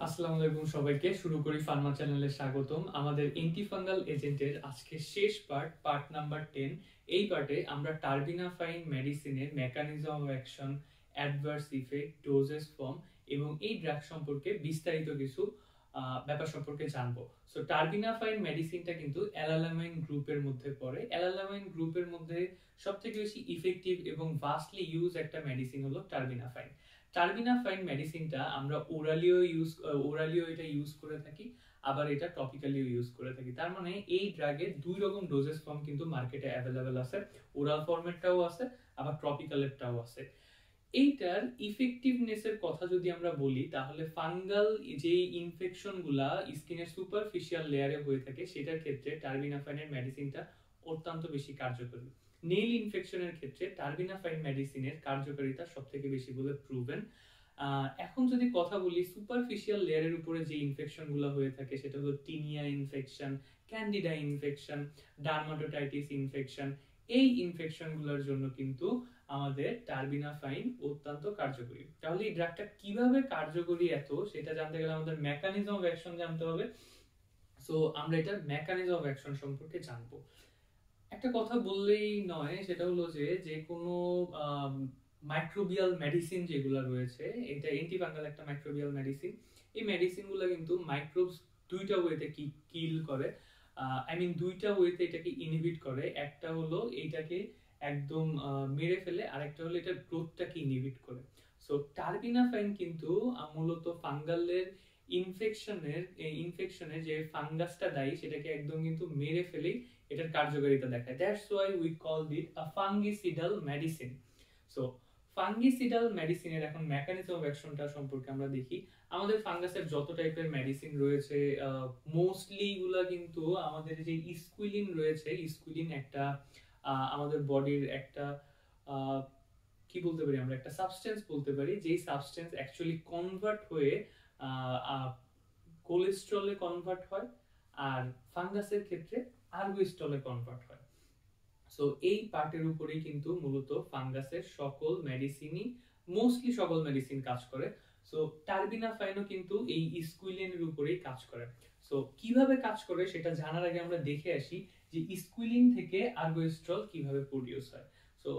আসসালামু আলাইকুম সবাইকে। শুরু করি ফার্মা চ্যানেলে স্বাগতম। আমাদের অ্যান্টিফাঙ্গাল এজেন্টের আজকে শেষ পার্ট নাম্বার 10। এই পার্টে আমরা টার্বিনাফাইন মেডিসিনের mechanism of action, adverse effect, doses form এবং এই ড্রাগ সম্পর্কে বিস্তারিত কিছু ব্যাপার সম্পর্কে জানবো। সো টার্বিনাফাইন মেডিসিনটা কিন্তু অ্যালালামাইন গ্রুপের মধ্যে পড়ে। অ্যালালামাইন গ্রুপের মধ্যে সবথেকে বেশি ইফেক্টিভ এবং ভাস্টলি ইউজ একটা মেডিসিন হলো টার্বিনাফাইন। টার্বিনাফাইন মেডিসিনটা আমরা ওরালিও এটা ইউজ করে থাকি, আবার এটা টপিক্যালিও ইউজ করে থাকি। তার মানে এই ড্রাগের দুই রকম ডোজেস ফর্ম কিন্তু মার্কেটে অ্যাভেলেবেল আছে। ওরাল ফরম্যাটটাও আছে, আবার টপিক্যালেরটাও আছে। এইটার ইফেক্টিভনেসের কথা যদি আমরা বলি, তাহলে ফাঙ্গাল যে ইনফেকশনগুলা স্কিনের সুপারফিশিয়াল লেয়ারে হয়ে থাকে সেটার ক্ষেত্রে টার্বিনাফাইনের মেডিসিনটা অত্যন্ত বেশি কার্যকরী। নেইল ইনফেকশনের ক্ষেত্রে টার্বিনাফাইন মেডিসিনের কার্যকারিতা সবথেকে বেশি বলে প্রুভেন। এখন যদি কথা বলি সুপারফিশিয়াল লেয়ারের উপরে যে ইনফেকশনগুলো হয়ে থাকে, সেটা হলো tinea infection, candida infection, dermatotitis infection. এই ইনফেকশনগুলোর জন্য কিন্তু আমাদের টার্বিনাফাইন অত্যন্ত কার্যকরী। তাহলে এই ড্রাগটা কিভাবে কার্যকরী সেটা জানতে গেলে আমাদের মেকানিজম অফ অ্যাকশন জানতে হবে। সো আমরা এটার মেকানিজম অফ অ্যাকশন সম্পর্কে জানবো। একটা কথা বললেই নয়, সেটা হলো যে কোনো মাইক্রোবিয়াল মেডিসিন যেগুলো রয়েছে, এটা অ্যান্টিফাঙ্গাল একটা মাইক্রোবিয়াল মেডিসিন। এই মেডিসিনগুলো কিন্তু মাইক্রোবস দুইটা ওয়েতে কিল করে। দুইটা ওয়েতে এটাকে ইনহিবিট করে। একটা হলো এইটাকে একদম মেরে ফেলে, আরেকটা হলো এটা গ্রোথটাকে ইনহিবিট করে। সো টার্বিনাফাইন কিন্তু মূলত ফাঙ্গালের ইনফেকশনের যে ফাঙ্গাসটা দায়ী সেটাকে একদম কিন্তু মেরে ফেলেই এটার কার্যকারিতা দেখায়। That's why we call it a fungicidal medicine. So fungicidal মেডিসিনের এখন মেকানিজম অফ অ্যাকশনটা সম্পর্কে আমরা দেখি। আমাদের ফাঙ্গাসের যত টাইপের মেডিসিন রয়েছে, মোস্টলি গুলা কিন্তু আমাদের যে ইস্কুইলিন রয়েছে, ইস্কুইলিন একটা আমাদের বডির একটা কি বলতে পারি, আমরা একটা সাবস্টেন্স বলতে পারি, যেই সাবস্টেন্স অ্যাকচুয়ালি কনভার্ট হয়ে কোলেস্ট্রলে কনভার্ট হয়, আর ফাঙ্গাসের ক্ষেত্রে আরগোস্টলে কনভার্ট হয়। সো এই পার্টের উপরেই কিন্তু মূলত ফাঙ্গাসের মোস্টলি সকল মেডিসিন কাজ করে। সো টার্বিনাফাইনও কিন্তু এই ইস্কুইলিনের উপরেই কাজ করে। সো কিভাবে কাজ করে সেটা জানার আগে আমরা দেখে আসি যে ইস্কুইলিন থেকে আরগোস্ট্রল কিভাবে প্রডিউস হয়। সো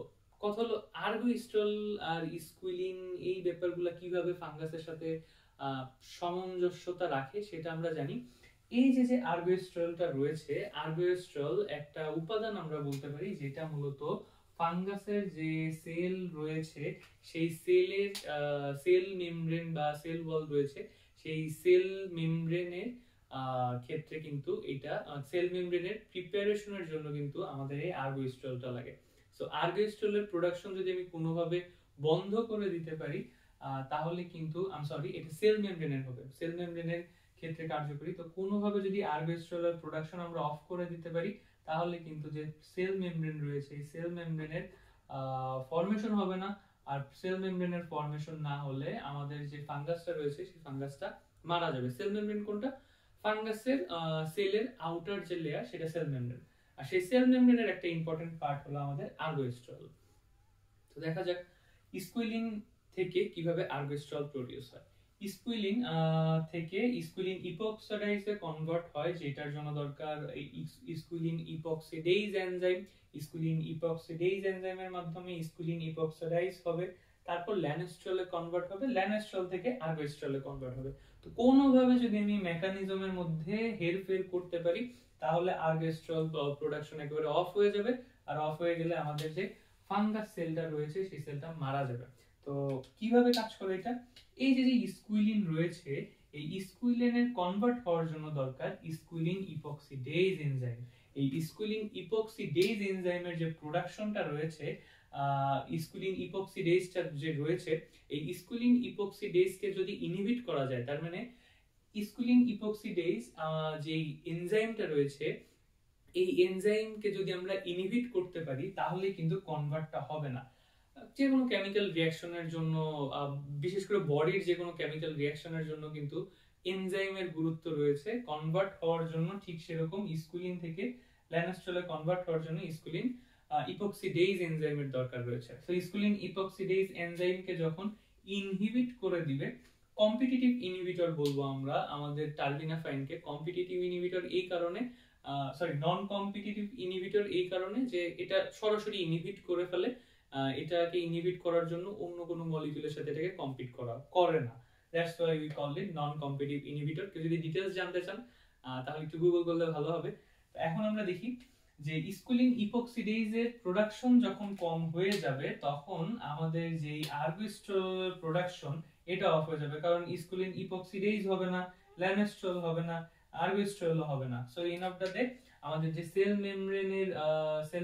কথা হলো আরগোস্ট্রল আর ইস্কুইলিন এই ব্যাপারগুলো কিভাবে ফাঙ্গাসের সাথে সামঞ্জস্যতা রাখে সেটা আমরা জানি। এই যে আরগোস্ট্রলটা রয়েছে, আরগোস্ট্রল একটা উপাদান আমরা বলতে পারি যেটা মূলত ফাঙ্গাসের যে সেল রয়েছে সেই সেল মেমব্রেন বা সেল ওয়াল রয়েছে, সেই সেল মেমব্রেনের ক্ষেত্রে কিন্তু এটা সেল মেমব্রেনের প্রিপারেশনের জন্য কিন্তু আমাদের এই আরগোস্ট্রলটা লাগে। সো আরগোস্ট্রলের প্রোডাকশন যদি আমি কোনোভাবে বন্ধ করে দিতে পারি, তাহলে কিন্তু এটা সেল মেমব্রেনের হবে, সেল মেমব্রেনের ক্ষেত্রে কার্যকরী। তো কোনোভাবে যদি আরগোস্ট্রলের প্রোডাকশন আমরা অফ করে দিতে পারি, তাহলে কিন্তু যে সেল মেমব্রেন রয়েছে এই সেল মেমব্রেনের ফরমেশন হবে না। আর সেল মেমব্রেনের ফরমেশন না হলে আমাদের যে ফাঙ্গাসটা রয়েছে সেই ফাঙ্গাসটা মারা যাবে। সেল মেমব্রেন কোনটা? ফাঙ্গাসের সেলের আউটার যে লেয়ার সেটা সেল মেমব্রেন, আর সেই সেল মেমব্রেনের একটা ইম্পর্টেন্ট পার্ট হলো আমাদের আরগোস্ট্রল। তো দেখা যাক ইস্কুইলিন থেকে কিভাবে আরগোস্ট্রল প্রডিউস হয়। ইস্কুইলিন থেকে ইস্কুইলিন ইপক্সাইডাইজে কনভার্ট হয়, যেটার জন্য দরকার ইস্কুইলিন ইপক্সিডেজ এনজাইম। ইস্কুইলিন ইপক্সিডেজ এনজাইমের মাধ্যমে ইস্কুইলিন ইপক্সাইডাইজ হবে, তারপর ল্যানোস্ট্রলে কনভার্ট হবে, ল্যানোস্ট্রল থেকে আরগোস্ট্রলে কনভার্ট হবে। তো কোনোভাবে যদি আমি মেকানিজমের মধ্যে হেরফের করতে পারি, তাহলে আরগোস্ট্রল প্রোডাকশন একেবারে অফ হয়ে যাবে, আর অফ হয়ে গেলে আমাদের যে ফাঙ্গাস সেলটা রয়েছে সেই সেলটা মারা যাবে। তো কিভাবে কাজ করে এটা? এই যে ইস্কুইলিন রয়েছে, এই ইস্কুইলিনের কনভার্ট হওয়ার জন্য দরকার ইস্কুইলিন ইপক্সিডেজ এনজাইম। এই ইস্কুইলিন ইপক্সিডেজ এনজাইমের যে প্রোডাকশনটা রয়েছে, ইস্কুইলিন ইপক্সিডেজটা যে রয়েছে, এই ইস্কুইলিন ইপক্সিডেজকে যদি ইনহিবিট করা যায়, তার মানে ইস্কুইলিন ইপক্সিডেজ যে এনজাইমটা রয়েছে, এই এনজাইমকে যদি আমরা ইনহিবিট করতে পারি, তাহলে কিন্তু কনভার্টটা হবে না। যে কোনো কেমিক্যাল রিঅ্যাকশনের জন্য, বিশেষ করে বডির যে কোনো কেমিক্যাল রিঅ্যাকশনের জন্য কিন্তু এনজাইমের গুরুত্ব রয়েছে। কনভার্ট হওয়ার জন্য ঠিক সেরকম ইস্কুইলিন থেকে ল্যানোস্ট্রলে কনভার্ট হওয়ার জন্য ইস্কুইলিন ইপক্সিডেজ এনজাইমের দরকার রয়েছে। সো ইস্কুইলিন ইপক্সিডেজ এনজাইমকে যখন ইনহিবিট করে দিবে, কম্পিটিটিভ ইনহিবিটর বলবো আমরা আমাদের টার্বিনাফাইনকে। কম্পিটিটিভ ইনহিবিটর এই কারণে, নন কম্পিটিটিভ ইনহিবিটর এই কারণে যে এটা সরাসরি ইনহিবিট করে ফেলে, এটাকে ইনহিবিট করার জন্য অন্য কোনো মলিকিউলের সাথে এটাকে কম্পিট করে না। That's why we call it non competitive inhibitor. কেউ যদি ডিটেইলস জানতে চান তাহলে একটু গুগল করলে ভালো হবে। এখন আমরা দেখি যে স্কুলিন ইপক্সিডেজের প্রোডাকশন যখন কম হয়ে যাবে তখন আমাদের যে আরবিস্ট্রল প্রোডাকশন এটা অফ হয়ে যাবে, কারণ স্কুলিন ইপক্সিডেজ হবে না, ল্যামেস্ট্রল হবে না, আরবিস্ট্রল হবে না। So end of the day আমাদের যে সেল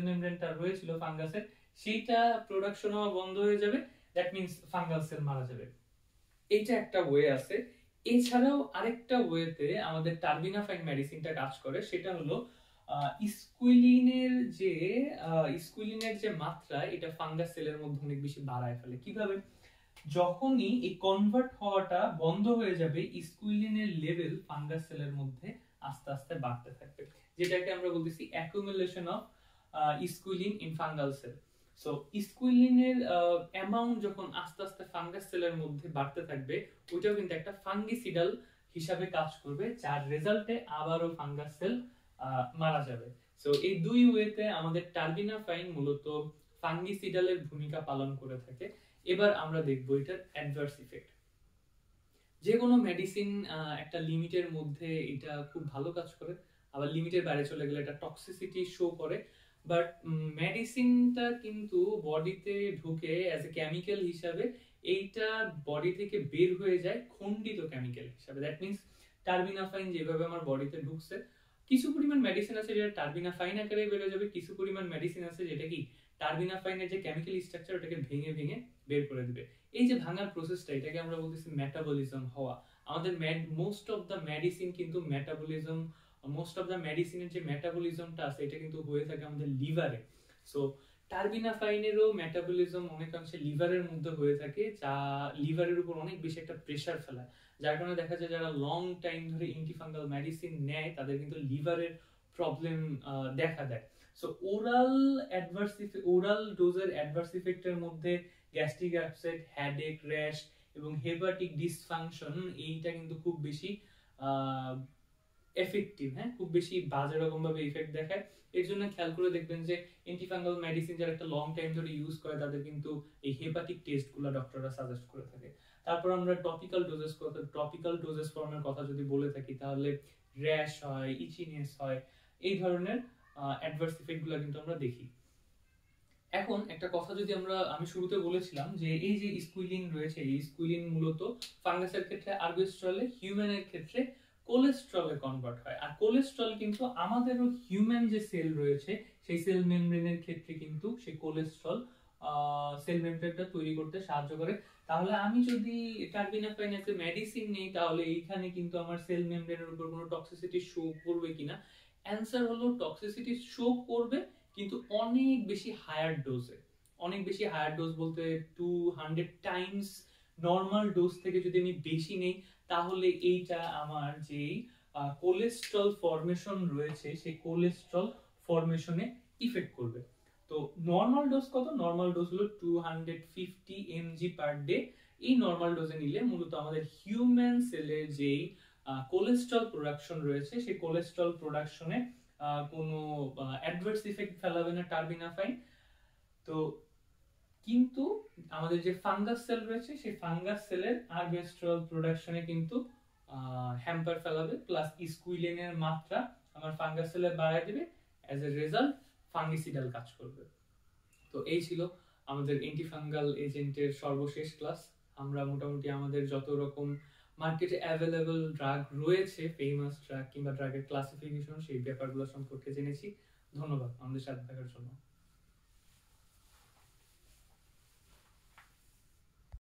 মেমব্রেনটা রয়েছিল ফাঙ্গাসের, সেইটা প্রোডাকশন হওয়া বন্ধ হয়ে যাবে। দ্যাট মিন্স ফাঙ্গাল সেল মারা যাবে। এইটা একটা ওয়ে আছে। এছাড়াও আরেকটা ওয়েতে আমাদের টার্বিনাফাইন মেডিসিনটা কাজ করে, সেটা হলো স্কুইলিনের যে মাত্রা এটা ফাঙ্গাস সেলের মধ্যে অনেক বেশি বাড়ায় ফেলে। কিভাবে? যখনই এই কনভার্ট হওয়াটা বন্ধ হয়ে যাবে, স্কুইলিনের লেভেল ফাঙ্গাস সেলের মধ্যে আস্তে আস্তে বাড়তে থাকবে, যেটাকে আমরা বলতেছি accumulation of squalene in fungal cell. So স্কুইলিনের অ্যামাউন্ট যখন আস্তে আস্তে ফাঙ্গাস সেলের মধ্যে বাড়তে থাকবে, ওইটাও কিন্তু একটা ফাঙ্গিসিডাল হিসাবে কাজ করবে, যার রেজাল্টে আবারও ফাঙ্গাস সেল মারা যাবে। সো এই দুই ওয়েতে আমাদের টার্বিনাফাইন মূলত ফাঙ্গিসিডালের ভূমিকা পালন করে থাকে। এবার আমরা দেখব এটার অ্যাডভার্স ইফেক্ট। যে কোনো মেডিসিন একটা লিমিটের মধ্যে এটা খুব ভালো কাজ করে, আবার লিমিটের বাইরে চলে গেলে এটা টক্সিসিটি শো করে। বাট মেডিসিনটা কিন্তু বডিতে ঢুকে অ্যাজ এ কেমিক্যাল হিসাবে এইটা বডি থেকে বের হয়ে যায় খণ্ডিত কেমিক্যাল হিসাবে। দ্যাট মিন্স টার্বিনাফাইন যেভাবে আমার বডিতে ঢুকছে, কিছু পরিমাণ মেডিসিন আছে যেটা টার্বিনাফাইন আকারে বের হয়ে যাবে, কিছু পরিমাণ মেডিসিন আছে যেটা কি টার্বিনাফাইনের যে কেমিক্যাল স্ট্রাকচার ওটাকে ভেঙে ভেঙে বের করে দিবে। এই যে ভাঙার প্রসেসটা, এটাকে আমরা বলতেছি মেটাবলিজম হওয়া। আমাদের মোস্ট অফ দ্য মেডিসিন কিন্তু মেটাবলিজম, মোস্ট অফ দ্য মেডিসিনের যে মেটাবলিজমটা আছে এটা কিন্তু হয়ে থাকে আমাদের লিভারে। সো টার্বিনাফাইনেরও মেটাবলিজম অনেকাংশে লিভারের মধ্যে হয়ে থাকে, যা লিভারের উপর অনেক বেশি একটা প্রেসার ফেলায়, যার কারণে দেখা যায় যারা লং টাইম ধরে অ্যান্টিফাঙ্গাল মেডিসিন নেয় তাদের কিন্তু লিভারের প্রবলেম দেখা দেয়। সো ওরাল ডোজের অ্যাডভার্স ইফেক্টের মধ্যে গ্যাস্ট্রিক আপসেট, হেডেক, র্যাশ এবং হেপাটিক ডিসফাংশন এইটা কিন্তু খুব বেশি এফেক্টিভ, খুব বেশি বাজে রকম ভাবে ইফেক্ট দেখায়। এর জন্য খেয়াল করে দেখবেন যে অ্যান্টিফাঙ্গাল মেডিসিন যারা একটা লং টাইম ধরে ইউজ করে তাদের কিন্তু এই হেপাটিক টেস্টগুলো ডক্টররা সাজেস্ট করে থাকে। তারপর আমরা টপিক্যাল ডোজেস ফর্মের কথা যদি বলে থাকি তাহলে র্যাশ হয়, ইচিনেস হয়, এই ধরনের অ্যাডভার্স ইফেক্টগুলো কিন্তু আমরা দেখি। এখন একটা কথা যদি আমি শুরুতে বলেছিলাম যে এই যে স্কুইলিন রয়েছে, এই স্কুইলিন মূলত ফাঙ্গাসের ক্ষেত্রে আরবিস্ট্রলে, হিউম্যানের ক্ষেত্রে কোলেস্ট্রলে কনভার্ট হয়। আর কোলেস্ট্রল কিন্তু আমাদেরও হিউম্যান যে সেল রয়েছে সেই সেল মেমব্রেনের ক্ষেত্রে কিন্তু সেই কোলেস্ট্রল সেল মেমব্রেনটা তৈরি করতে সাহায্য করে। তাহলে আমি যদি টার্বিনাফাইন একটা মেডিসিন নেই তাহলে এইখানে কিন্তু আমার সেল মেমব্রেনের উপর কোনো টক্সিসিটি শো করবে কিনা? অ্যানসার হলো টক্সিসিটি শো করবে, কিন্তু অনেক বেশি হায়ার ডোজে। অনেক বেশি হায়ার ডোজ বলতে 200 টাইমস নরমাল ডোজ থেকে যদি আমি বেশি নেই তাহলে এইটা আমার যেই কোলেস্ট্রল ফরমেশন রয়েছে সেই কোলেস্ট্রল ফরমেশনে ইফেক্ট করবে। তো নরমাল ডোজ কত? নরমাল ডোজ হলো 250 mg পার ডে। এই নরমাল ডোজে নিলে মূলত আমাদের হিউম্যান সেলের যেই কোলেস্ট্রল প্রোডাকশন রয়েছে সেই কোলেস্ট্রল প্রোডাকশনে কোনো অ্যাডভার্স ইফেক্ট ফেলাবে না টার্বিনাফাইন। তো কিন্তু আমাদের যে ফাঙ্গাস সেল রয়েছে সেই ফাঙ্গাস সেলের আরবিস্ট্রল প্রোডাকশনে কিন্তু হ্যাম্পার ফেলাবে, প্লাস স্কুইলিনের মাত্রা আমার ফাঙ্গাস সেলে বাড়ায় দিবে। অ্যাজ এ রেজাল্ট ফাঙ্গিসিডাল কাজ করবে। তো এই ছিল আমাদের অ্যান্টিফাঙ্গাল এজেন্টের সর্বশেষ ক্লাস। আমরা মোটামুটি আমাদের যত রকম মার্কেটে অ্যাভেলেবল ড্রাগ রয়েছে, ফেমাস ড্রাগ কিংবা ড্রাগের ক্লাসিফিকেশন, সেই ব্যাপারগুলো সম্পর্কে জেনেছি। ধন্যবাদ আমাদের সাথে থাকার জন্য।